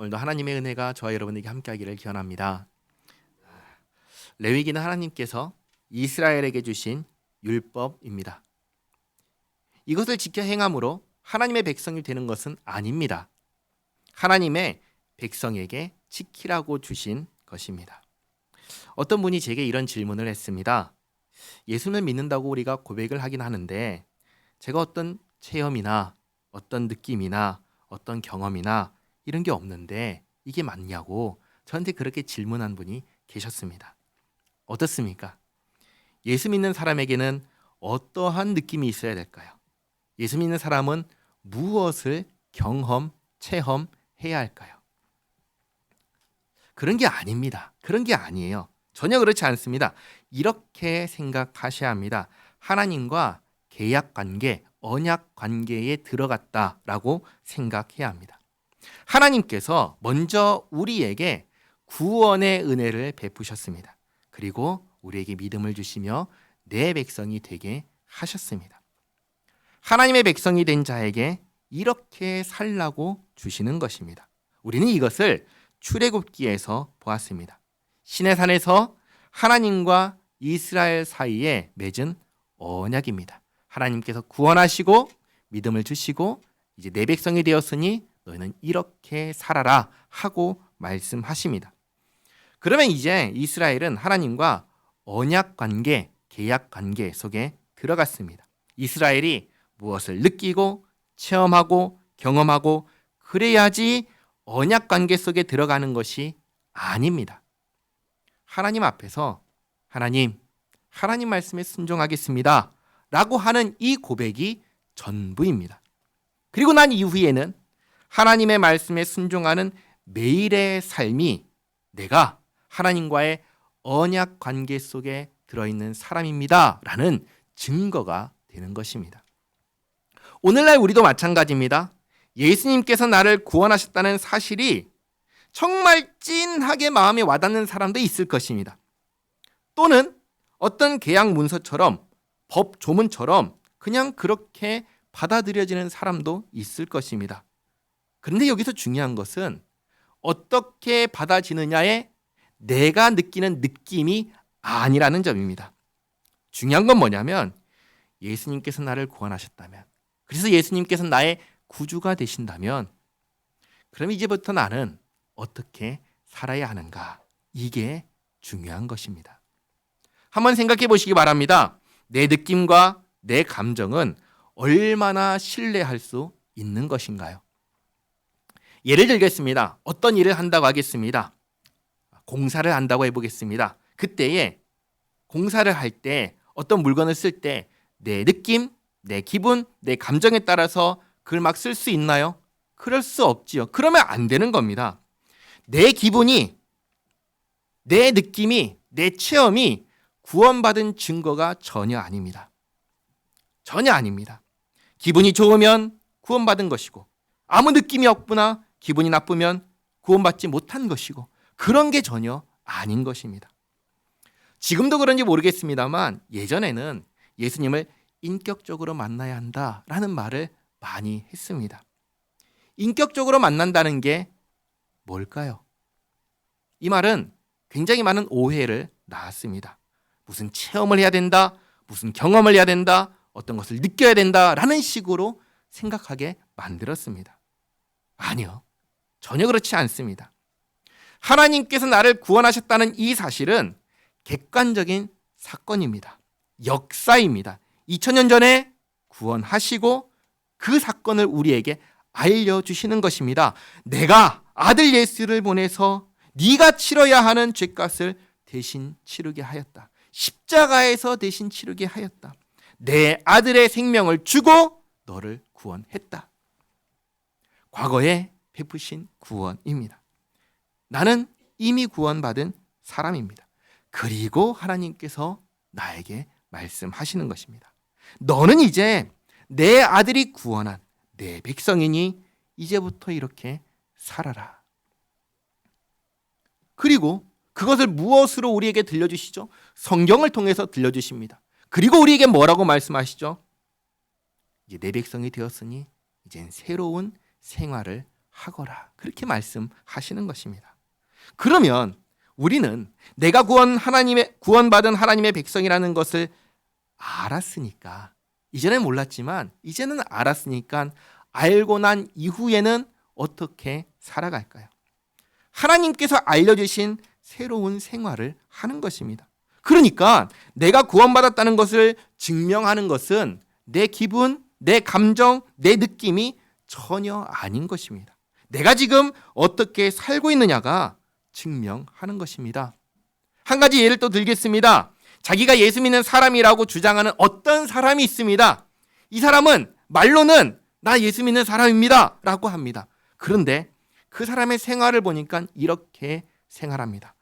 오늘도 하나님의 은혜가 저와 여러분에게 함께하기를 기원합니다. 레위기는 하나님께서 이스라엘에게 주신 율법입니다. 이것을 지켜 행함으로 하나님의 백성이 되는 것은 아닙니다. 하나님의 백성에게 지키라고 주신 것입니다. 어떤 분이 제게 이런 질문을 했습니다. 예수를 믿는다고 우리가 고백을 하긴 하는데 제가 어떤 체험이나 어떤 느낌이나 어떤 경험이나 이런 게 없는데 이게 맞냐고 저한테 그렇게 질문한 분이 계셨습니다. 어떻습니까? 예수 믿는 사람에게는 어떠한 느낌이 있어야 될까요? 예수 믿는 사람은 무엇을 경험, 체험해야 할까요? 그런 게 아닙니다. 그런 게 아니에요. 전혀 그렇지 않습니다. 이렇게 생각하셔야 합니다. 하나님과 계약 관계, 언약 관계에 들어갔다라고 생각해야 합니다. 하나님께서 먼저 우리에게 구원의 은혜를 베푸셨습니다. 그리고 우리에게 믿음을 주시며 내 백성이 되게 하셨습니다. 하나님의 백성이 된 자에게 이렇게 살라고 주시는 것입니다. 우리는 이것을 출애굽기에서 보았습니다. 시내산에서 하나님과 이스라엘 사이에 맺은 언약입니다. 하나님께서 구원하시고 믿음을 주시고 이제 내 백성이 되었으니 너희는 이렇게 살아라 하고 말씀하십니다. 그러면 이제 이스라엘은 하나님과 언약 관계, 계약 관계 속에 들어갔습니다. 이스라엘이 무엇을 느끼고 체험하고 경험하고 그래야지 언약 관계 속에 들어가는 것이 아닙니다. 하나님 앞에서 하나님 말씀에 순종하겠습니다 라고 하는 이 고백이 전부입니다. 그리고 난 이후에는 하나님의 말씀에 순종하는 매일의 삶이 내가 하나님과의 언약 관계 속에 들어있는 사람입니다 라는 증거가 되는 것입니다. 오늘날 우리도 마찬가지입니다. 예수님께서 나를 구원하셨다는 사실이 정말 찐하게 마음에 와닿는 사람도 있을 것입니다. 또는 어떤 계약 문서처럼 법 조문처럼 그냥 그렇게 받아들여지는 사람도 있을 것입니다. 그런데 여기서 중요한 것은 어떻게 받아지느냐에 내가 느끼는 느낌이 아니라는 점입니다. 중요한 건 뭐냐면 예수님께서 나를 구원하셨다면, 그래서 예수님께서 나의 구주가 되신다면 그럼 이제부터 나는 어떻게 살아야 하는가? 이게 중요한 것입니다. 한번 생각해 보시기 바랍니다. 내 느낌과 내 감정은 얼마나 신뢰할 수 있는 것인가요? 예를 들겠습니다. 어떤 일을 한다고 하겠습니다. 공사를 한다고 해보겠습니다. 그때에 공사를 할 때 어떤 물건을 쓸 때 내 느낌, 내 기분, 내 감정에 따라서 그걸 막 쓸 수 있나요? 그럴 수 없지요. 그러면 안 되는 겁니다. 내 기분이, 내 느낌이, 내 체험이 구원받은 증거가 전혀 아닙니다. 전혀 아닙니다. 기분이 좋으면 구원받은 것이고 아무 느낌이 없구나 기분이 나쁘면 구원받지 못한 것이고 그런 게 전혀 아닌 것입니다. 지금도 그런지 모르겠습니다만 예전에는 예수님을 인격적으로 만나야 한다라는 말을 많이 했습니다. 인격적으로 만난다는 게 뭘까요? 이 말은 굉장히 많은 오해를 낳았습니다. 무슨 체험을 해야 된다, 무슨 경험을 해야 된다, 어떤 것을 느껴야 된다라는 식으로 생각하게 만들었습니다. 아니요, 전혀 그렇지 않습니다. 하나님께서 나를 구원하셨다는 이 사실은 객관적인 사건입니다. 역사입니다. 2000년 전에 구원하시고 그 사건을 우리에게 알려주시는 것입니다. 내가 아들 예수를 보내서 네가 치러야 하는 죄값을 대신 치르게 하였다. 십자가에서 대신 치르게 하였다. 내 아들의 생명을 주고 너를 구원했다. 과거에 베푸신 구원입니다. 나는 이미 구원받은 사람입니다. 그리고 하나님께서 나에게 말씀하시는 것입니다. 너는 이제 내 아들이 구원한 내 백성이니 이제부터 이렇게 살아라. 그리고 그것을 무엇으로 우리에게 들려주시죠? 성경을 통해서 들려주십니다. 그리고 우리에게 뭐라고 말씀하시죠? 이제 내 백성이 되었으니 이젠 새로운 생활을 하거라. 그렇게 말씀하시는 것입니다. 그러면 우리는 내가 구원받은 하나님의 백성이라는 것을 알았으니까, 이전엔 몰랐지만 이제는 알았으니까 알고 난 이후에는 어떻게 살아갈까요? 하나님께서 알려주신 새로운 생활을 하는 것입니다. 그러니까 내가 구원받았다는 것을 증명하는 것은 내 기분, 내 감정, 내 느낌이 전혀 아닌 것입니다. 내가 지금 어떻게 살고 있느냐가 증명하는 것입니다. 한 가지 예를 또 들겠습니다. 자기가 예수 믿는 사람이라고 주장하는 어떤 사람이 있습니다. 이 사람은 말로는 나 예수 믿는 사람입니다 라고 합니다. 그런데 그 사람의 생활을 보니까 이렇게 생활합니다.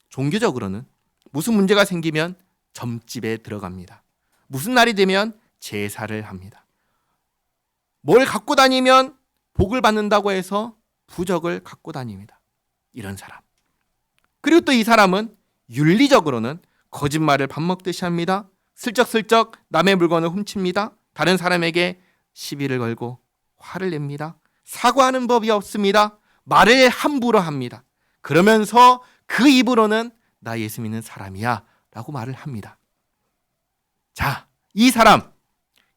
종교적으로는 무슨 문제가 생기면 점집에 들어갑니다. 무슨 날이 되면 제사를 합니다. 뭘 갖고 다니면 복을 받는다고 해서 부적을 갖고 다닙니다. 이런 사람. 그리고 또 이 사람은 윤리적으로는 거짓말을 밥 먹듯이 합니다. 슬쩍슬쩍 남의 물건을 훔칩니다. 다른 사람에게 시비를 걸고 화를 냅니다. 사과하는 법이 없습니다. 말을 함부로 합니다. 그러면서 그 입으로는 나 예수 믿는 사람이야 라고 말을 합니다. 자, 이 사람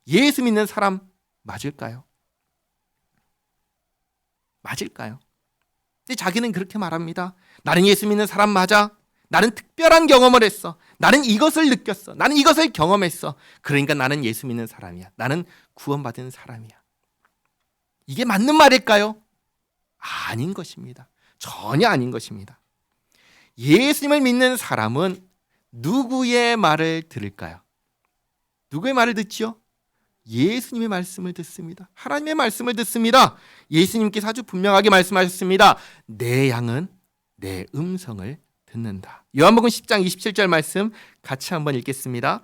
예수 믿는 사람 맞을까요? 맞을까요? 근데 자기는 그렇게 말합니다. 나는 예수 믿는 사람 맞아. 나는 특별한 경험을 했어. 나는 이것을 느꼈어. 나는 이것을 경험했어. 그러니까 나는 예수 믿는 사람이야. 나는 구원받은 사람이야. 이게 맞는 말일까요? 아닌 것입니다. 전혀 아닌 것입니다. 예수님을 믿는 사람은 누구의 말을 들을까요? 누구의 말을 듣지요? 예수님의 말씀을 듣습니다. 하나님의 말씀을 듣습니다. 예수님께서 아주 분명하게 말씀하셨습니다. 내 양은 내 음성을 듣는다. 요한복음 10장 27절 말씀 같이 한번 읽겠습니다.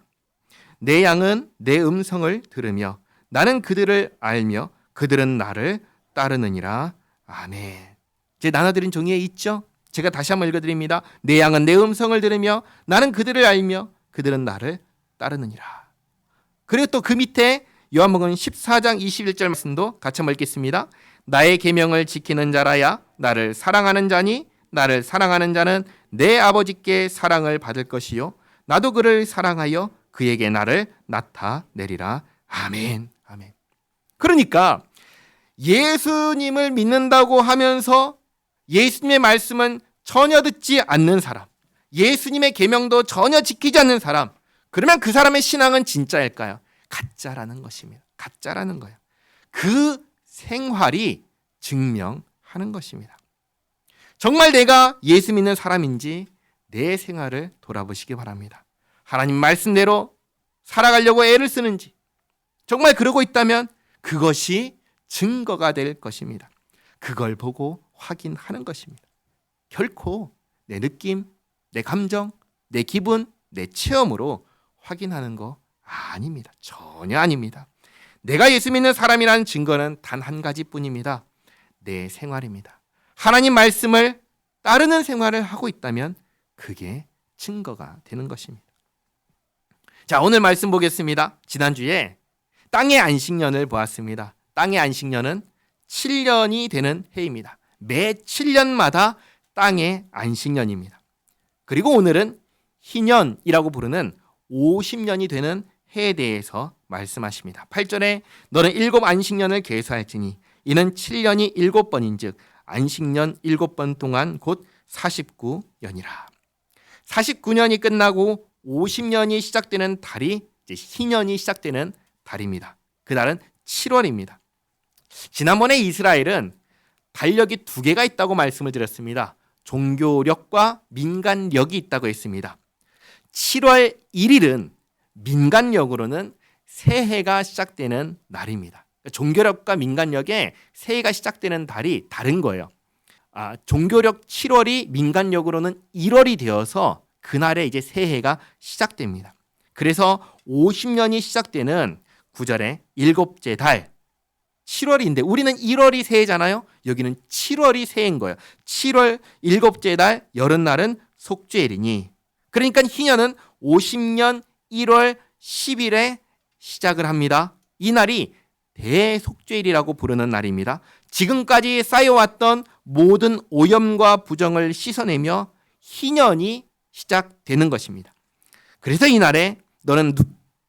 내 양은 내 음성을 들으며 나는 그들을 알며 그들은 나를 따르느니라. 아멘. 이제 나눠드린 종이에 있죠? 제가 다시 한번 읽어드립니다. 내 양은 내 음성을 들으며 나는 그들을 알며 그들은 나를 따르느니라. 그리고 또 그 밑에 요한복음 14장 21절 말씀도 같이 한번 읽겠습니다. 나의 계명을 지키는 자라야 나를 사랑하는 자니 나를 사랑하는 자는 내 아버지께 사랑을 받을 것이요 나도 그를 사랑하여 그에게 나를 나타내리라. 아멘. 아멘. 그러니까 예수님을 믿는다고 하면서 예수님의 말씀은 전혀 듣지 않는 사람, 예수님의 계명도 전혀 지키지 않는 사람, 그러면 그 사람의 신앙은 진짜일까요? 가짜라는 것입니다. 가짜라는 거예요. 그 생활이 증명하는 것입니다. 정말 내가 예수 믿는 사람인지 내 생활을 돌아보시기 바랍니다. 하나님 말씀대로 살아가려고 애를 쓰는지, 정말 그러고 있다면 그것이 증거가 될 것입니다. 그걸 보고 확인하는 것입니다. 결코 내 느낌, 내 감정, 내 기분, 내 체험으로 확인하는 거 아닙니다. 전혀 아닙니다. 내가 예수 믿는 사람이라는 증거는 단 한 가지뿐입니다. 내 생활입니다. 하나님 말씀을 따르는 생활을 하고 있다면 그게 증거가 되는 것입니다. 자, 오늘 말씀 보겠습니다. 지난주에 땅의 안식년을 보았습니다. 땅의 안식년은 7년이 되는 해입니다. 매 7년마다 땅의 안식년입니다. 그리고 오늘은 희년이라고 부르는 50년이 되는 해에 대해서 말씀하십니다. 8절에 너는 7 안식년을 계수할지니 이는 7년이 7번인즉 안식년 7번 동안 곧 49년이라. 49년이 끝나고 50년이 시작되는 달이 이제 희년이 시작되는 달입니다. 그달은 7월입니다. 지난번에 이스라엘은 달력이 2개가 있다고 말씀을 드렸습니다. 종교력과 민간력이 있다고 했습니다. 7월 1일은 민간력으로는 새해가 시작되는 날입니다. 종교력과 민간력의 새해가 시작되는 달이 다른 거예요. 종교력 7월이 민간력으로는 1월이 되어서 그날에 이제 새해가 시작됩니다. 그래서 50년이 시작되는 9절에 7째 달 7월인데 우리는 1월이 새해잖아요. 여기는 7월이 새해인 거예요. 7월 7째 달 여름날은 속죄일이니, 그러니까 희년은 50년 1월 10일에 시작을 합니다. 이 날이 대속죄일이라고 부르는 날입니다. 지금까지 쌓여왔던 모든 오염과 부정을 씻어내며 희년이 시작되는 것입니다. 그래서 이날에 너는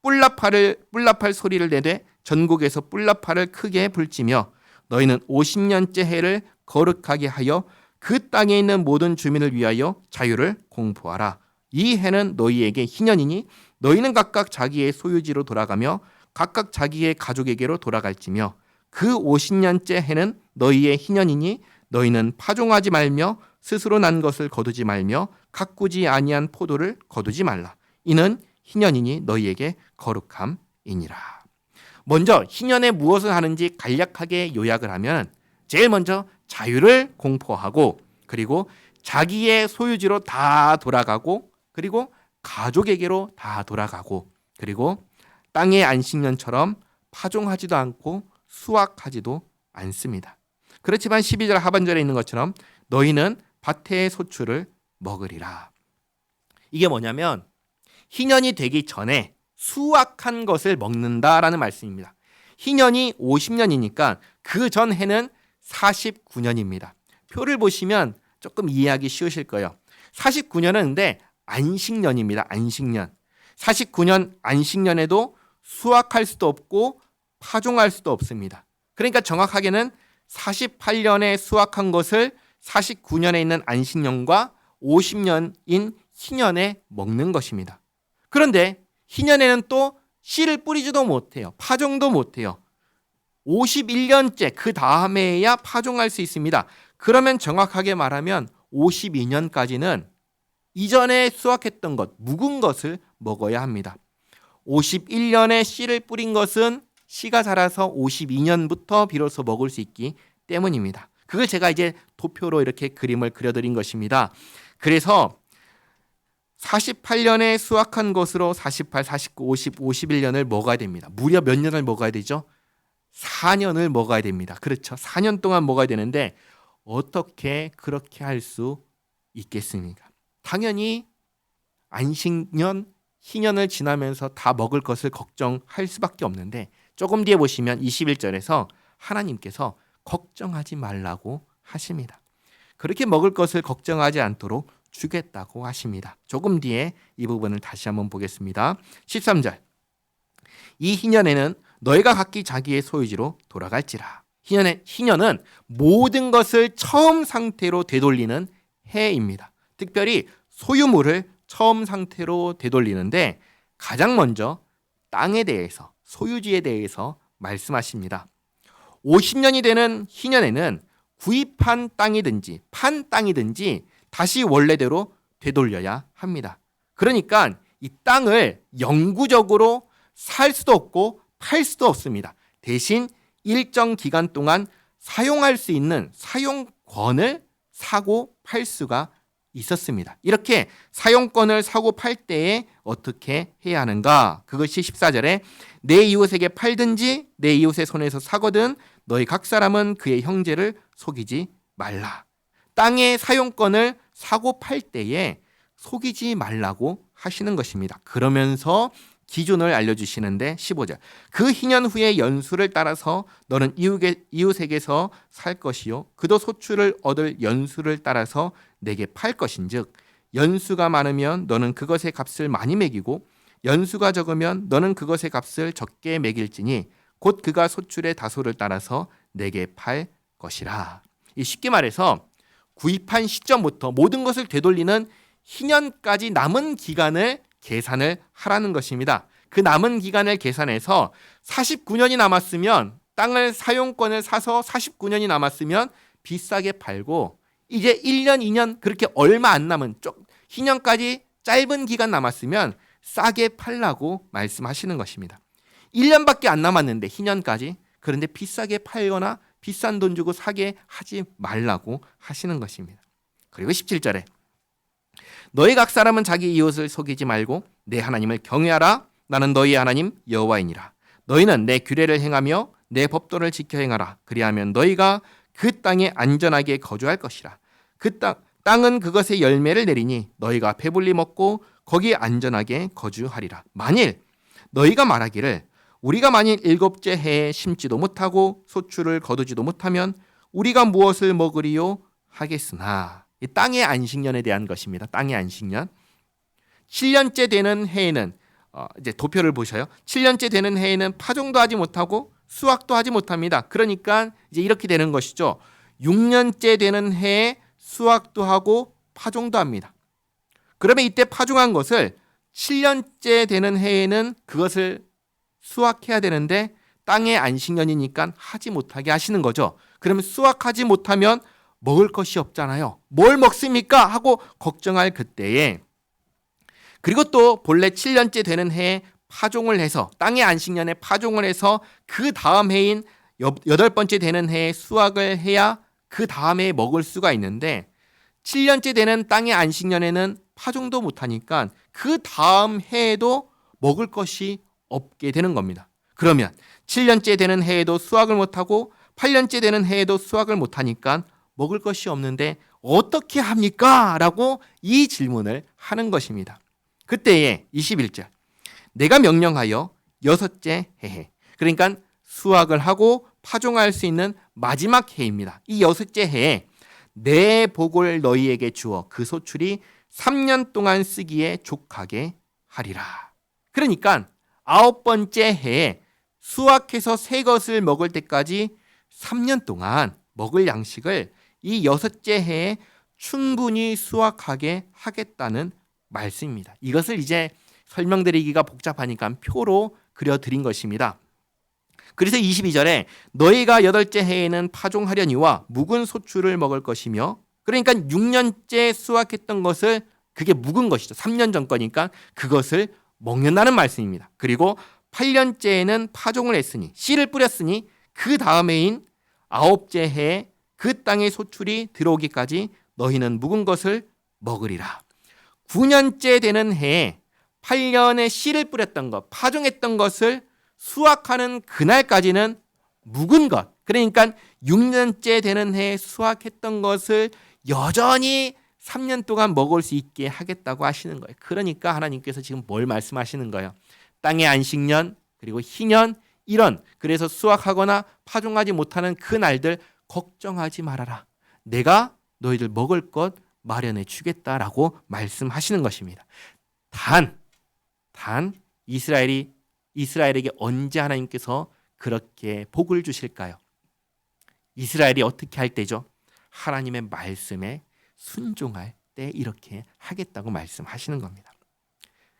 뿔나팔 소리를 내되 전국에서 뿔나팔을 크게 불지며 너희는 50년째 해를 거룩하게 하여 그 땅에 있는 모든 주민을 위하여 자유를 공포하라. 이 해는 너희에게 희년이니 너희는 각각 자기의 소유지로 돌아가며 각각 자기의 가족에게로 돌아갈지며 그 50년째 해는 너희의 희년이니 너희는 파종하지 말며 스스로 난 것을 거두지 말며 가꾸지 아니한 포도를 거두지 말라. 이는 희년이니 너희에게 거룩함이니라. 먼저 희년에 무엇을 하는지 간략하게 요약을 하면 제일 먼저 자유를 공포하고 그리고 자기의 소유지로 다 돌아가고 그리고 가족에게로 다 돌아가고 그리고 땅의 안식년처럼 파종하지도 않고 수확하지도 않습니다. 그렇지만 12절 하반절에 있는 것처럼 너희는 밭의 소출을 먹으리라. 이게 뭐냐면 희년이 되기 전에 수확한 것을 먹는다라는 말씀입니다. 희년이 50년이니까 그 전 해는 49년입니다. 표를 보시면 조금 이해하기 쉬우실 거예요. 49년은 근데 안식년입니다. 안식년. 49년 안식년에도 수확할 수도 없고 파종할 수도 없습니다. 그러니까 정확하게는 48년에 수확한 것을 49년에 있는 안식년과 50년인 희년에 먹는 것입니다. 그런데 희년에는 또 씨를 뿌리지도 못해요. 파종도 못해요. 51년째 그 다음에야 파종할 수 있습니다. 그러면 정확하게 말하면 52년까지는 이전에 수확했던 것, 묵은 것을 먹어야 합니다. 51년에 씨를 뿌린 것은 씨가 자라서 52년부터 비로소 먹을 수 있기 때문입니다. 그걸 제가 이제 도표로 이렇게 그림을 그려드린 것입니다. 그래서 48년에 수확한 것으로 48, 49, 50, 51년을 먹어야 됩니다. 무려 몇 년을 먹어야 되죠? 4년을 먹어야 됩니다. 그렇죠. 4년 동안 먹어야 되는데 어떻게 그렇게 할 수 있겠습니까? 당연히 안식년, 희년을 지나면서 다 먹을 것을 걱정할 수밖에 없는데 조금 뒤에 보시면 21절에서 하나님께서 걱정하지 말라고 하십니다. 그렇게 먹을 것을 걱정하지 않도록 주겠다고 하십니다. 조금 뒤에 이 부분을 다시 한번 보겠습니다. 13절 이 희년에는 너희가 각기 자기의 소유지로 돌아갈지라. 희년은 모든 것을 처음 상태로 되돌리는 해입니다. 특별히 소유물을 처음 상태로 되돌리는데 가장 먼저 땅에 대해서 소유지에 대해서 말씀하십니다. 50년이 되는 희년에는 구입한 땅이든지 판 땅이든지 다시 원래대로 되돌려야 합니다. 그러니까 이 땅을 영구적으로 살 수도 없고 팔 수도 없습니다. 대신 일정 기간 동안 사용할 수 있는 사용권을 사고 팔 수가 있었습니다. 이렇게 사용권을 사고 팔 때에 어떻게 해야 하는가? 그것이 14절에 내 이웃에게 팔든지 내 이웃의 손에서 사거든 너희 각 사람은 그의 형제를 속이지 말라. 땅의 사용권을 사고 팔 때에 속이지 말라고 하시는 것입니다. 그러면서 기준을 알려주시는데 15절 그 희년 후에 연수를 따라서 너는 이웃에게서 살 것이요 그도 소출을 얻을 연수를 따라서 내게 팔 것인즉 연수가 많으면 너는 그것의 값을 많이 매기고 연수가 적으면 너는 그것의 값을 적게 매길지니 곧 그가 소출의 다소를 따라서 내게 팔 것이라. 쉽게 말해서 구입한 시점부터 모든 것을 되돌리는 희년까지 남은 기간을 계산을 하라는 것입니다. 그 남은 기간을 계산해서 49년이 남았으면 땅을 사용권을 사서 49년이 남았으면 비싸게 팔고 이제 1년, 2년 그렇게 얼마 안 남은 희년까지 짧은 기간 남았으면 싸게 팔라고 말씀하시는 것입니다. 1년밖에 안 남았는데 희년까지 그런데 비싸게 팔거나 비싼 돈 주고 사게 하지 말라고 하시는 것입니다. 그리고 17절에 너희 각 사람은 자기 이웃을 속이지 말고 내 하나님을 경외하라. 나는 너희 하나님 여호와이니라. 너희는 내 규례를 행하며 내 법도를 지켜 행하라. 그리하면 너희가 그 땅에 안전하게 거주할 것이라. 그 땅은 그것의 열매를 내리니 너희가 배불리 먹고 거기 안전하게 거주하리라. 만일 너희가 말하기를 우리가 만일 7째 해에 심지도 못하고 소출을 거두지도 못하면 우리가 무엇을 먹으리요 하겠으나, 이 땅의 안식년에 대한 것입니다. 땅의 안식년. 7년째 되는 해에는 이제 도표를 보셔요. 7년째 되는 해에는 파종도 하지 못하고 수확도 하지 못합니다. 그러니까 이제 이렇게 되는 것이죠. 6년째 되는 해에 수확도 하고 파종도 합니다. 그러면 이때 파종한 것을 7년째 되는 해에는 그것을 수확해야 되는데 땅의 안식년이니까 하지 못하게 하시는 거죠. 그러면 수확하지 못하면 먹을 것이 없잖아요. 뭘 먹습니까? 하고 걱정할 그때에, 그리고 또 본래 7년째 되는 해에 파종을 해서 땅의 안식년에 파종을 해서 그 다음 해인 8번째 되는 해에 수확을 해야 그 다음 해에 먹을 수가 있는데 7년째 되는 땅의 안식년에는 파종도 못하니까 그 다음 해에도 먹을 것이 없게 되는 겁니다. 그러면 7년째 되는 해에도 수확을 못하고 8년째 되는 해에도 수확을 못하니까 먹을 것이 없는데 어떻게 합니까? 라고 이 질문을 하는 것입니다. 그때에 21절, 내가 명령하여 6째 해에, 그러니까 수확을 하고 파종할 수 있는 마지막 해입니다. 이 6째 해에 내 복을 너희에게 주어 그 소출이 3년 동안 쓰기에 족하게 하리라. 그러니까 9번째 해에 수확해서 새 것을 먹을 때까지 3년 동안 먹을 양식을 이 6째 해에 충분히 수확하게 하겠다는 말씀입니다. 이것을 이제 설명드리기가 복잡하니까 표로 그려드린 것입니다. 그래서 22절에 너희가 8째 해에는 파종하려니와 묵은 소출을 먹을 것이며, 그러니까 6년째 수확했던 것을, 그게 묵은 것이죠. 3년 전 거니까 그것을 먹는다는 말씀입니다. 그리고 8년째에는 파종을 했으니, 씨를 뿌렸으니 그 다음 해인 9째 해에 그 땅의 소출이 들어오기까지 너희는 묵은 것을 먹으리라. 9년째 되는 해에 8년에 씨를 뿌렸던 것, 파종했던 것을 수확하는 그날까지는 묵은 것, 그러니까 6년째 되는 해에 수확했던 것을 여전히 3년 동안 먹을 수 있게 하겠다고 하시는 거예요. 그러니까 하나님께서 지금 뭘 말씀하시는 거예요? 땅의 안식년, 그리고 희년, 이런, 그래서 수확하거나 파종하지 못하는 그 날들 걱정하지 말아라. 내가 너희들 먹을 것 마련해 주겠다라고 말씀하시는 것입니다. 단 이스라엘에게 언제 하나님께서 그렇게 복을 주실까요? 이스라엘이 어떻게 할 때죠? 하나님의 말씀에 순종할 때 이렇게 하겠다고 말씀하시는 겁니다.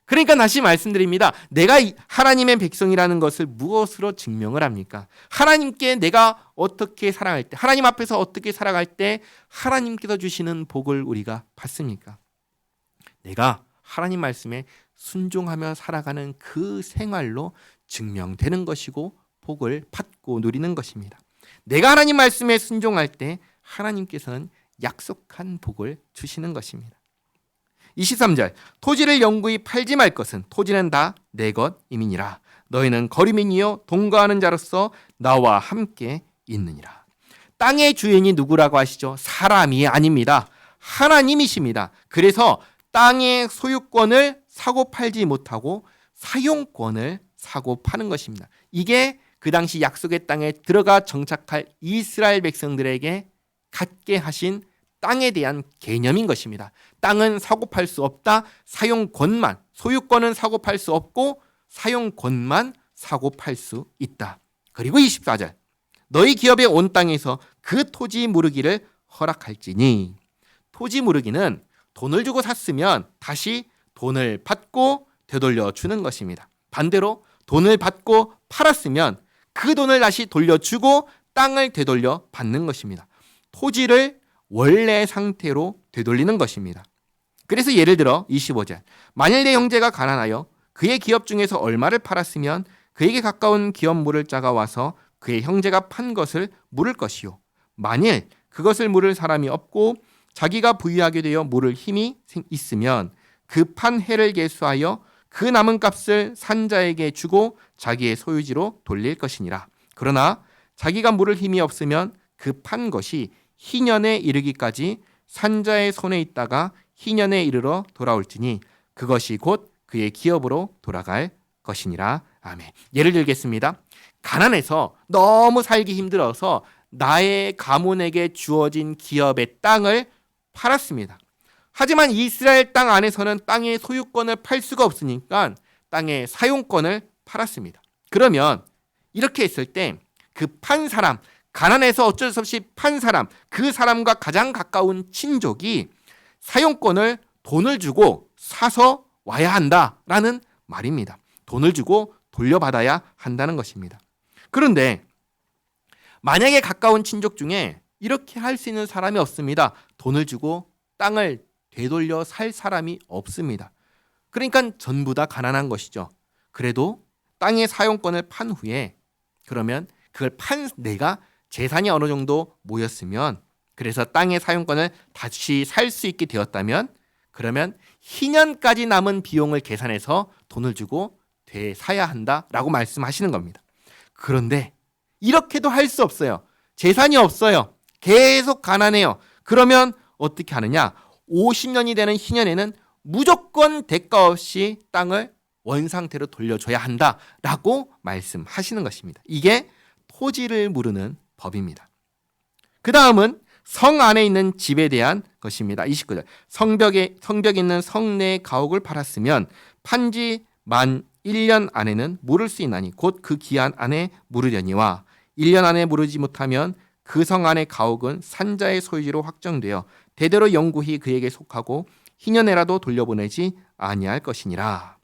그러니까 다시 말씀드립니다. 내가 하나님의 백성이라는 것을 무엇으로 증명을 합니까? 하나님께 내가 어떻게 사랑할 때, 하나님 앞에서 어떻게 살아갈 때 하나님께서 주시는 복을 우리가 받습니까? 내가 하나님 말씀에 순종하며 살아가는 그 생활로 증명되는 것이고 복을 받고 누리는 것입니다. 내가 하나님 말씀에 순종할 때 하나님께서는 약속한 복을 주시는 것입니다. 23절, 토지를 영구히 팔지 말 것은 토지는 다 내 것임이니라. 너희는 거류민이요 동거하는 자로서 나와 함께 있느니라. 땅의 주인이 누구라고 하시죠? 사람이 아닙니다. 하나님이십니다. 그래서 땅의 소유권을 사고 팔지 못하고 사용권을 사고 파는 것입니다. 이게 그 당시 약속의 땅에 들어가 정착할 이스라엘 백성들에게 갖게 하신 땅에 대한 개념인 것입니다. 땅은 사고 팔 수 없다. 사용권만, 소유권은 사고 팔 수 없고 사용권만 사고 팔 수 있다. 그리고 24절, 너희 기업의 온 땅에서 그 토지 무르기를 허락할지니. 토지 무르기는 돈을 주고 샀으면 다시 돈을 받고 되돌려 주는 것입니다. 반대로 돈을 받고 팔았으면 그 돈을 다시 돌려주고 땅을 되돌려 받는 것입니다. 토지를 원래 상태로 되돌리는 것입니다. 그래서 예를 들어 25절, 만일 내 형제가 가난하여 그의 기업 중에서 얼마를 팔았으면 그에게 가까운 기업 물을 자가 와서 그의 형제가 판 것을 물을 것이요, 만일 그것을 물을 사람이 없고 자기가 부유하게 되어 물을 힘이 있으면 그 판 해를 계수하여 그 남은 값을 산자에게 주고 자기의 소유지로 돌릴 것이니라. 그러나 자기가 물을 힘이 없으면 그 판 것이 희년에 이르기까지 산자의 손에 있다가 희년에 이르러 돌아올지니 그것이 곧 그의 기업으로 돌아갈 것이니라 아멘. 예를 들겠습니다. 가난해서 너무 살기 힘들어서 나의 가문에게 주어진 기업의 땅을 팔았습니다. 하지만 이스라엘 땅 안에서는 땅의 소유권을 팔 수가 없으니까 땅의 사용권을 팔았습니다. 그러면 이렇게 했을 때 그 판 사람, 가난해서 어쩔 수 없이 판 사람, 그 사람과 가장 가까운 친족이 사용권을 돈을 주고 사서 와야 한다라는 말입니다. 돈을 주고 돌려받아야 한다는 것입니다. 그런데 만약에 가까운 친족 중에 이렇게 할 수 있는 사람이 없습니다. 돈을 주고 땅을 되돌려 살 사람이 없습니다. 그러니까 전부 다 가난한 것이죠. 그래도 땅의 사용권을 판 후에 그러면 그걸 판 내가 재산이 어느 정도 모였으면 그래서 땅의 사용권을 다시 살 수 있게 되었다면 그러면 희년까지 남은 비용을 계산해서 돈을 주고 되사야 한다라고 말씀하시는 겁니다. 그런데 이렇게도 할 수 없어요. 재산이 없어요. 계속 가난해요. 그러면 어떻게 하느냐? 50년이 되는 희년에는 무조건 대가 없이 땅을 원상태로 돌려줘야 한다라고 말씀하시는 것입니다. 이게 토지를 무르는 법입니다. 그 다음은 성 안에 있는 집에 대한 것입니다. 29절. 성벽에 있는 성내의 가옥을 팔았으면 판지 만 1년 안에는 물을 수 있나니 곧 그 기한 안에 물으려니와 1년 안에 물으지 못하면 그 성 안의 가옥은 산자의 소유지로 확정되어 대대로 영구히 그에게 속하고 희년에라도 돌려보내지 아니할 것이니라.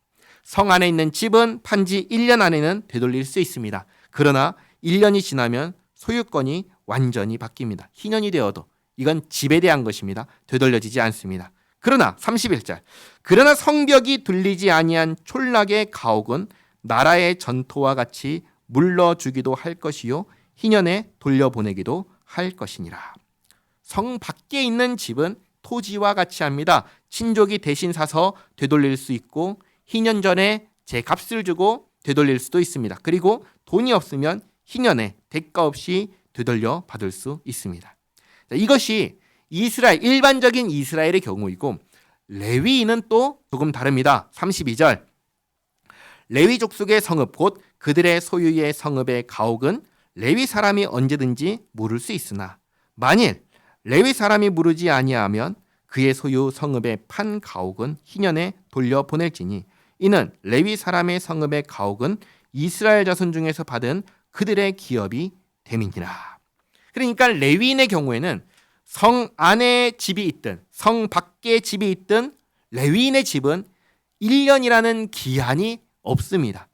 성 안에 있는 집은 판지 1년 안에는 되돌릴 수 있습니다. 그러나 1년이 지나면 소유권이 완전히 바뀝니다. 희년이 되어도 이건 집에 대한 것입니다. 되돌려지지 않습니다. 그러나 31절 그러나 성벽이 둘리지 아니한 촌락의 가옥은 나라의 전토와 같이 물러주기도 할 것이요 희년에 돌려보내기도 할 것이니라. 성 밖에 있는 집은 토지와 같이 합니다. 친족이 대신 사서 되돌릴 수 있고 희년 전에 제 값을 주고 되돌릴 수도 있습니다. 그리고 돈이 없으면 희년에 대가 없이 되돌려 받을 수 있습니다. 이것이 일반적인 이스라엘의 경우이고 레위인은 또 조금 다릅니다. 32절 레위 족속의 성읍 곧 그들의 소유의 성읍의 가옥은 레위 사람이 언제든지 물을 수 있으나 만일 레위 사람이 물으지 아니하면 그의 소유 성읍의 판 가옥은 희년에 돌려보낼지니 이는 레위 사람의 성읍의 가옥은 이스라엘 자손 중에서 받은 그들의 기업이 됨이니라. 그러니까 레위인의 경우에는 성 안에 집이 있든 성 밖에 집이 있든 레위인의 집은 1년이라는 기한이 없습니다.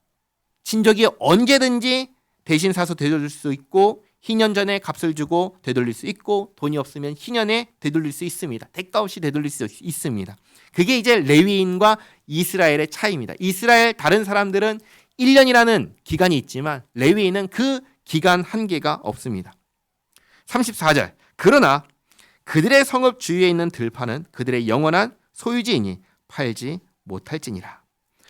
친족이 언제든지 대신 사서 되돌릴 수 있고 희년 전에 값을 주고 되돌릴 수 있고 돈이 없으면 희년에 되돌릴 수 있습니다. 대가 없이 되돌릴 수 있습니다. 그게 이제 레위인과 이스라엘의 차이입니다. 이스라엘 다른 사람들은 1년이라는 기간이 있지만 레위인은 그 기간 한계가 없습니다. 34절 그러나 그들의 성읍 주위에 있는 들판은 그들의 영원한 소유지이니 팔지 못할지니라.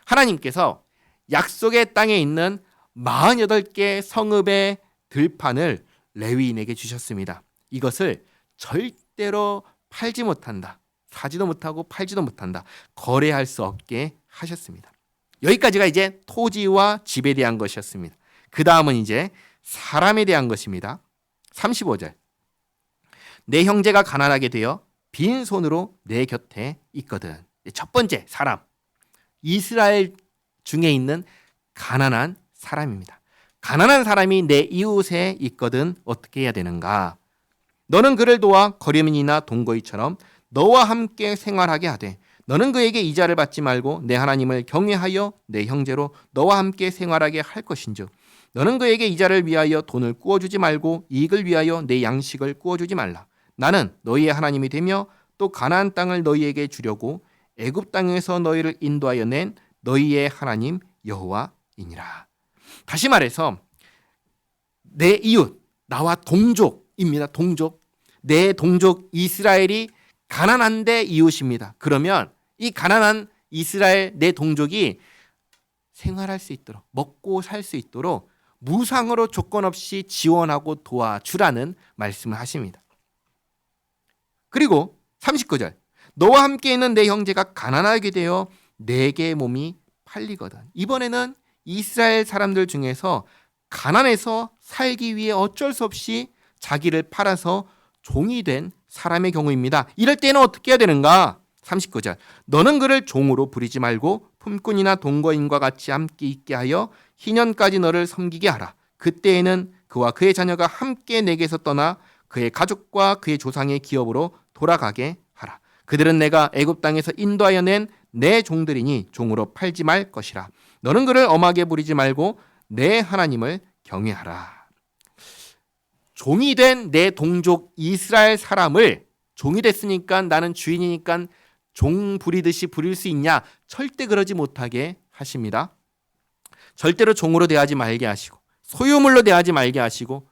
하나님께서 약속의 땅에 있는 48개 성읍의 들판을 레위인에게 주셨습니다. 이것을 절대로 팔지 못한다. 사지도 못하고 팔지도 못한다. 거래할 수 없게 하셨습니다. 여기까지가 이제 토지와 집에 대한 것이었습니다. 그 다음은 이제 사람에 대한 것입니다. 35절 내 형제가 가난하게 되어 빈손으로 내 곁에 있거든. 첫 번째 사람 이스라엘 중에 있는 가난한 사람입니다. 가난한 사람이 내 이웃에 있거든 어떻게 해야 되는가? 너는 그를 도와 거류민이나 동거인처럼 너와 함께 생활하게 하되 너는 그에게 이자를 받지 말고 내 하나님을 경외하여 내 형제로 너와 함께 생활하게 할 것인즉 너는 그에게 이자를 위하여 돈을 꾸어주지 말고 이익을 위하여 내 양식을 꾸어주지 말라. 나는 너희의 하나님이 되며 또 가나안 땅을 너희에게 주려고 애굽 땅에서 너희를 인도하여 낸 너희의 하나님 여호와이니라. 다시 말해서 내 이웃, 나와 동족입니다. 동족. 내 동족 이스라엘이 가난한데 이웃입니다. 그러면 이 가난한 이스라엘 내 동족이 생활할 수 있도록 먹고 살 수 있도록 무상으로 조건 없이 지원하고 도와주라는 말씀을 하십니다. 그리고 39절 너와 함께 있는 내 형제가 가난하게 되어 내게 몸이 팔리거든. 이번에는 이스라엘 사람들 중에서 가난해서 살기 위해 어쩔 수 없이 자기를 팔아서 종이 된 사람의 경우입니다. 이럴 때는 어떻게 해야 되는가? 39절. 너는 그를 종으로 부리지 말고 품꾼이나 동거인과 같이 함께 있게 하여 희년까지 너를 섬기게 하라. 그때에는 그와 그의 자녀가 함께 내게서 떠나 그의 가족과 그의 조상의 기업으로 돌아가게 하라. 그들은 내가 애굽 땅에서 인도하여 낸 내 종들이니 종으로 팔지 말 것이라. 너는 그를 엄하게 부리지 말고 내 하나님을 경외하라. 종이 된 내 동족 이스라엘 사람을, 종이 됐으니까 나는 주인이니까 종 부리듯이 부릴 수 있냐? 절대 그러지 못하게 하십니다. 절대로 종으로 대하지 말게 하시고 소유물로 대하지 말게 하시고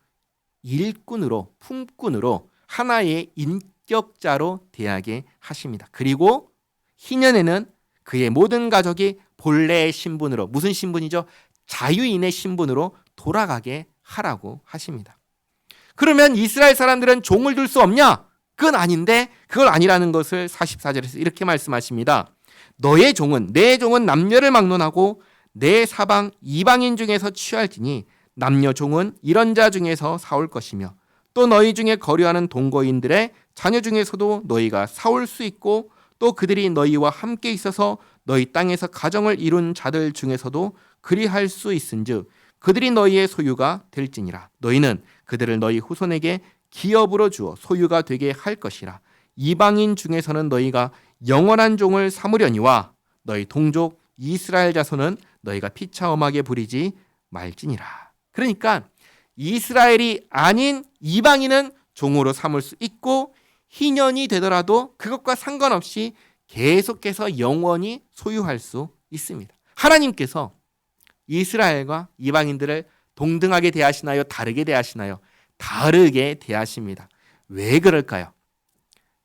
일꾼으로, 품꾼으로, 하나의 인격자로 대하게 하십니다. 그리고 희년에는 그의 모든 가족이 본래의 신분으로, 무슨 신분이죠? 자유인의 신분으로 돌아가게 하라고 하십니다. 그러면 이스라엘 사람들은 종을 둘 수 없냐? 그건 아닌데, 그걸 아니라는 것을 44절에서 이렇게 말씀하십니다. 너의 종은, 내 종은 남녀를 막론하고 내 사방 이방인 중에서 취할지니 남녀 종은 이런 자 중에서 사올 것이며 또 너희 중에 거류하는 동거인들의 자녀 중에서도 너희가 사올 수 있고 또 그들이 너희와 함께 있어서 너희 땅에서 가정을 이룬 자들 중에서도 그리할 수 있은즉 그들이 너희의 소유가 될지니라. 너희는 그들을 너희 후손에게 기업으로 주어 소유가 되게 할 것이라. 이방인 중에서는 너희가 영원한 종을 삼으려니와 너희 동족 이스라엘 자손은 너희가 피차엄하게 부리지 말지니라. 그러니까 이스라엘이 아닌 이방인은 종으로 삼을 수 있고 희년이 되더라도 그것과 상관없이 계속해서 영원히 소유할 수 있습니다. 하나님께서 이스라엘과 이방인들을 동등하게 대하시나요? 다르게 대하시나요? 다르게 대하십니다. 왜 그럴까요?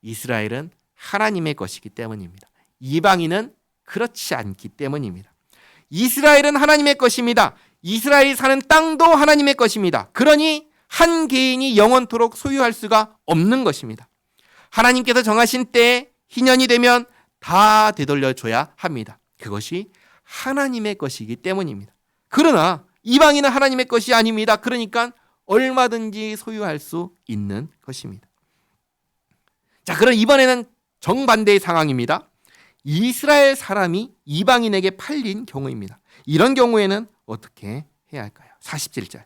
이스라엘은 하나님의 것이기 때문입니다. 이방인은 그렇지 않기 때문입니다. 이스라엘은 하나님의 것입니다. 이스라엘이 사는 땅도 하나님의 것입니다. 그러니 한 개인이 영원토록 소유할 수가 없는 것입니다. 하나님께서 정하신 때에 희년이 되면 다 되돌려줘야 합니다. 그것이 하나님의 것이기 때문입니다. 그러나 이방인은 하나님의 것이 아닙니다. 그러니까 얼마든지 소유할 수 있는 것입니다. 자, 그럼 이번에는 정반대의 상황입니다. 이스라엘 사람이 이방인에게 팔린 경우입니다. 이런 경우에는 어떻게 해야 할까요? 47절.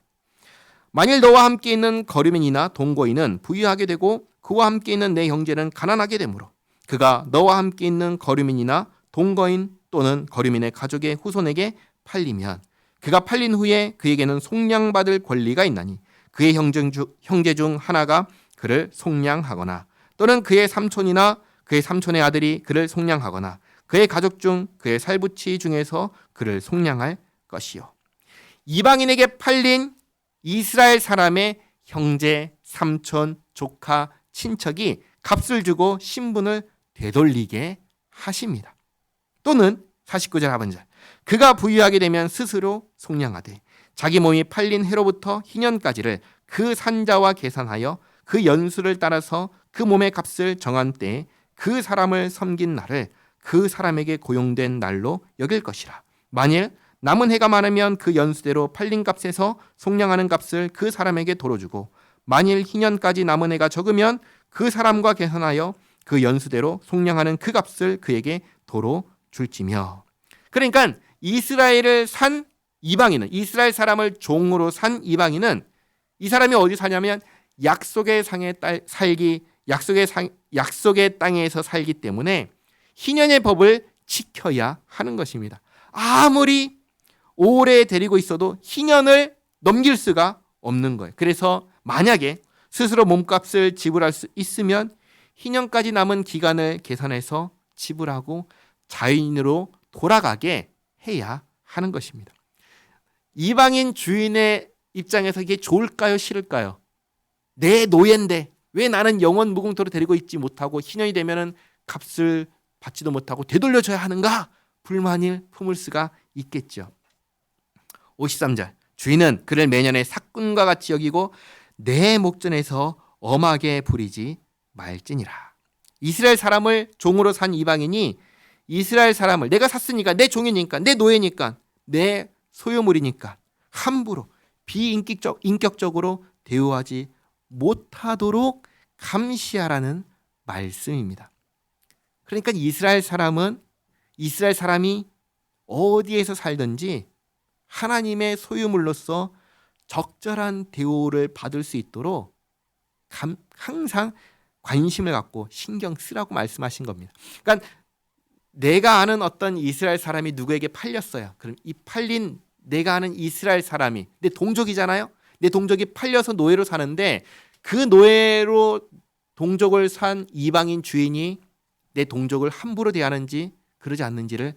만일 너와 함께 있는 거류민이나 동거인은 부유하게 되고 그와 함께 있는 내 형제는 가난하게 되므로 그가 너와 함께 있는 거류민이나 동거인 또는 거류민의 가족의 후손에게 팔리면 그가 팔린 후에 그에게는 속량받을 권리가 있나니 그의 형제 중 하나가 그를 속량하거나 또는 그의 삼촌이나 그의 삼촌의 아들이 그를 속량하거나 그의 가족 중 그의 살부치 중에서 그를 속량할 것이요. 이방인에게 팔린 이스라엘 사람의 형제, 삼촌, 조카, 친척이 값을 주고 신분을 되돌리게 하십니다. 또는 49절 하반절. 그가 부유하게 되면 스스로 속량하되 자기 몸이 팔린 해로부터 희년까지를 그 산자와 계산하여 그 연수를 따라서 그 몸의 값을 정한 때에 그 사람을 섬긴 날을 그 사람에게 고용된 날로 여길 것이라. 만일 남은 해가 많으면 그 연수대로 팔린 값에서 속량하는 값을 그 사람에게 도로 주고 만일 희년까지 남은 해가 적으면 그 사람과 계산하여 그 연수대로 속량하는 그 값을 그에게 도로 줄지며. 그러니까 이스라엘을 산 이방인은, 이스라엘 사람을 종으로 산 이방인은 이 사람이 어디 사냐면 약속의 땅에서 살기 때문에 희년의 법을 지켜야 하는 것입니다. 아무리 오래 데리고 있어도 희년을 넘길 수가 없는 거예요. 그래서 만약에 스스로 몸값을 지불할 수 있으면 희년까지 남은 기간을 계산해서 지불하고 자유인으로 돌아가게 해야 하는 것입니다. 이방인 주인의 입장에서 이게 좋을까요? 싫을까요? 내 노예인데 왜 나는 영원 무궁토로 데리고 있지 못하고 희년이 되면은 값을 받지도 못하고 되돌려줘야 하는가? 불만을 품을 수가 있겠죠. 53절. 주인은 그를 매년의 삭군과 같이 여기고 내 목전에서 엄하게 부리지 말지니라. 이스라엘 사람을 종으로 산 이방인이 이스라엘 사람을 내가 샀으니까 내 종이니까 내 노예니까 내 소유물이니까 함부로 비인격적으로 대우하지 못하도록 감시하라는 말씀입니다. 그러니까 이스라엘 사람이 어디에서 살든지 하나님의 소유물로서 적절한 대우를 받을 수 있도록 항상 관심을 갖고 신경 쓰라고 말씀하신 겁니다. 그러니까 내가 아는 어떤 이스라엘 사람이 누구에게 팔렸어요. 그럼 이 팔린 내가 아는 이스라엘 사람이 내 동족이잖아요. 내 동족이 팔려서 노예로 사는데 그 노예로 동족을 산 이방인 주인이 내 동족을 함부로 대하는지 그러지 않는지를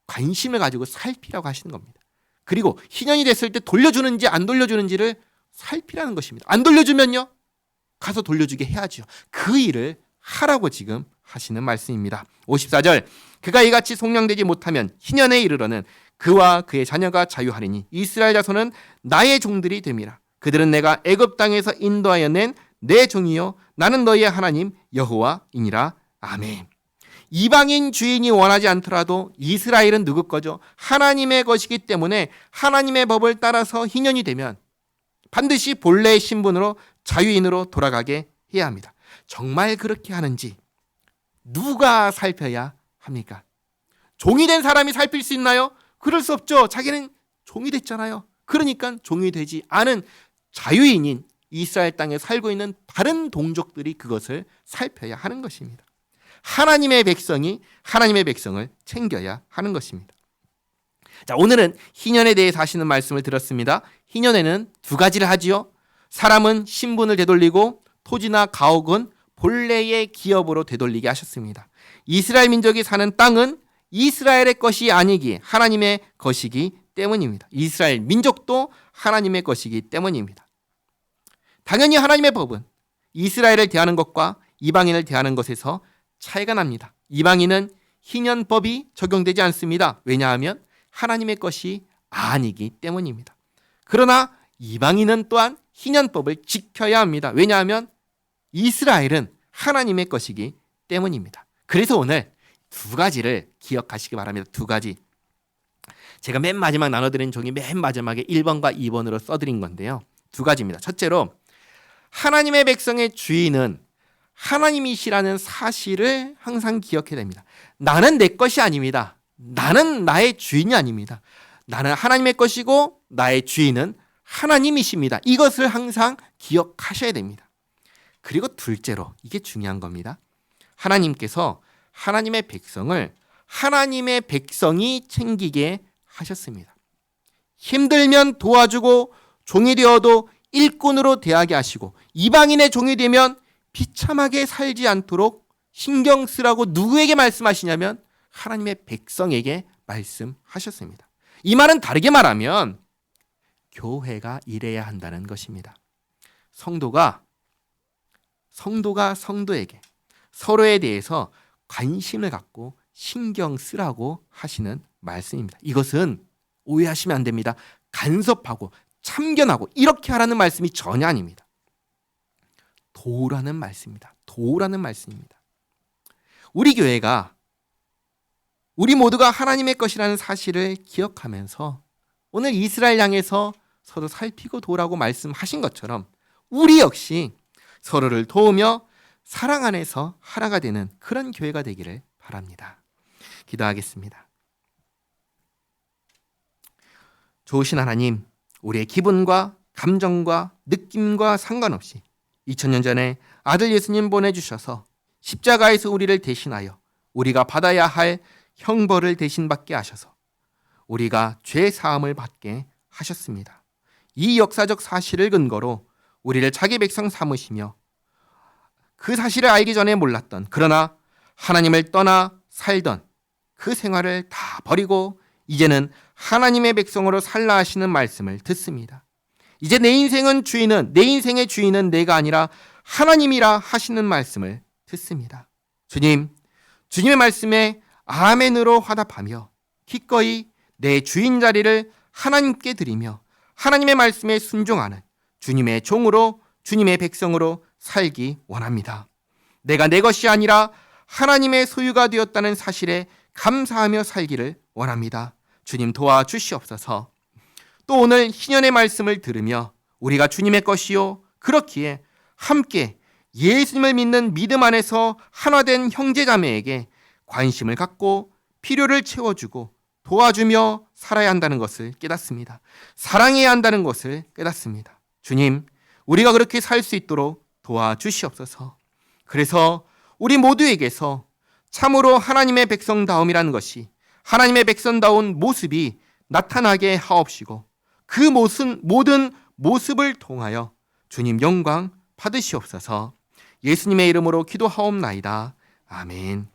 관심을 가지고 살피라고 하시는 겁니다. 그리고 희년이 됐을 때 돌려주는지 안 돌려주는지를 살피라는 것입니다. 안 돌려주면요, 가서 돌려주게 해야죠. 그 일을 하라고 지금 하시는 말씀입니다. 54절, 그가 이같이 속량되지 못하면 희년에 이르러는 그와 그의 자녀가 자유하리니 이스라엘 자손은 나의 종들이 됨이라. 그들은 내가 애굽 땅에서 인도하여 낸 내 종이요 나는 너희의 하나님 여호와이니라. 아멘. 이방인 주인이 원하지 않더라도 이스라엘은 누구 거죠? 하나님의 것이기 때문에 하나님의 법을 따라서 희년이 되면 반드시 본래의 신분으로 자유인으로 돌아가게 해야 합니다. 정말 그렇게 하는지 누가 살펴야 합니까? 종이 된 사람이 살필 수 있나요? 그럴 수 없죠. 자기는 종이 됐잖아요. 그러니까 종이 되지 않은 자유인인 이스라엘 땅에 살고 있는 다른 동족들이 그것을 살펴야 하는 것입니다. 하나님의 백성이 하나님의 백성을 챙겨야 하는 것입니다. 자, 오늘은 희년에 대해서 하시는 말씀을 들었습니다. 희년에는 두 가지를 하지요. 사람은 신분을 되돌리고 토지나 가옥은 본래의 기업으로 되돌리게 하셨습니다. 이스라엘 민족이 사는 땅은 이스라엘의 것이 아니기 하나님의 것이기 때문입니다. 이스라엘 민족도 하나님의 것이기 때문입니다. 당연히 하나님의 법은 이스라엘을 대하는 것과 이방인을 대하는 것에서 차이가 납니다. 이방인은 희년법이 적용되지 않습니다. 왜냐하면 하나님의 것이 아니기 때문입니다. 그러나 이방인은 또한 희년법을 지켜야 합니다. 왜냐하면 이스라엘은 하나님의 것이기 때문입니다. 그래서 오늘 두 가지를 기억하시기 바랍니다. 두 가지. 제가 맨 마지막 나눠드린 종이 맨 마지막에 1번과 2번으로 써드린 건데요. 두 가지입니다. 첫째로 하나님의 백성의 주인은 하나님이시라는 사실을 항상 기억해야 됩니다. 나는 내 것이 아닙니다. 나는 나의 주인이 아닙니다. 나는 하나님의 것이고 나의 주인은 하나님이십니다. 이것을 항상 기억하셔야 됩니다. 그리고 둘째로, 이게 중요한 겁니다. 하나님께서 하나님의 백성을 하나님의 백성이 챙기게 하셨습니다. 힘들면 도와주고 종이 되어도 일꾼으로 대하게 하시고 이방인의 종이 되면 비참하게 살지 않도록 신경 쓰라고 누구에게 말씀하시냐면 하나님의 백성에게 말씀하셨습니다. 이 말은 다르게 말하면 교회가 이래야 한다는 것입니다. 성도가 성도에게 서로에 대해서 관심을 갖고 신경 쓰라고 하시는 말씀입니다. 이것은 오해하시면 안 됩니다. 간섭하고 참견하고 이렇게 하라는 말씀이 전혀 아닙니다. 도우라는 말씀입니다. 도우라는 말씀입니다. 우리 교회가 우리 모두가 하나님의 것이라는 사실을 기억하면서 오늘 이스라엘 향해서 서로 살피고 도우라고 말씀하신 것처럼 우리 역시 서로를 도우며 사랑 안에서 하나가 되는 그런 교회가 되기를 바랍니다. 기도하겠습니다. 좋으신 하나님, 우리의 기분과 감정과 느낌과 상관없이 2000년 전에 아들 예수님 보내주셔서 십자가에서 우리를 대신하여 우리가 받아야 할 형벌을 대신받게 하셔서 우리가 죄 사함을 받게 하셨습니다. 이 역사적 사실을 근거로 우리를 자기 백성 삼으시며 그 사실을 알기 전에 몰랐던, 그러나 하나님을 떠나 살던 그 생활을 다 버리고 이제는 하나님의 백성으로 살라 하시는 말씀을 듣습니다. 이제 내 인생의 주인은 내가 아니라 하나님이라 하시는 말씀을 듣습니다. 주님, 주님의 말씀에 아멘으로 화답하며 기꺼이 내 주인 자리를 하나님께 드리며 하나님의 말씀에 순종하는 주님의 종으로, 주님의 백성으로 살기 원합니다. 내가 내 것이 아니라 하나님의 소유가 되었다는 사실에 감사하며 살기를 원합니다. 주님 도와주시옵소서. 또 오늘 희년의 말씀을 들으며 우리가 주님의 것이요 그렇기에 함께 예수님을 믿는 믿음 안에서 하나된 형제자매에게 관심을 갖고 필요를 채워주고 도와주며 살아야 한다는 것을 깨닫습니다. 사랑해야 한다는 것을 깨닫습니다. 주님, 우리가 그렇게 살 수 있도록 도와주시옵소서. 그래서 우리 모두에게서 참으로 하나님의 백성다움이라는 것이, 하나님의 백성다운 모습이 나타나게 하옵시고 그 모든 모습을 통하여 주님 영광 받으시옵소서. 예수님의 이름으로 기도하옵나이다. 아멘.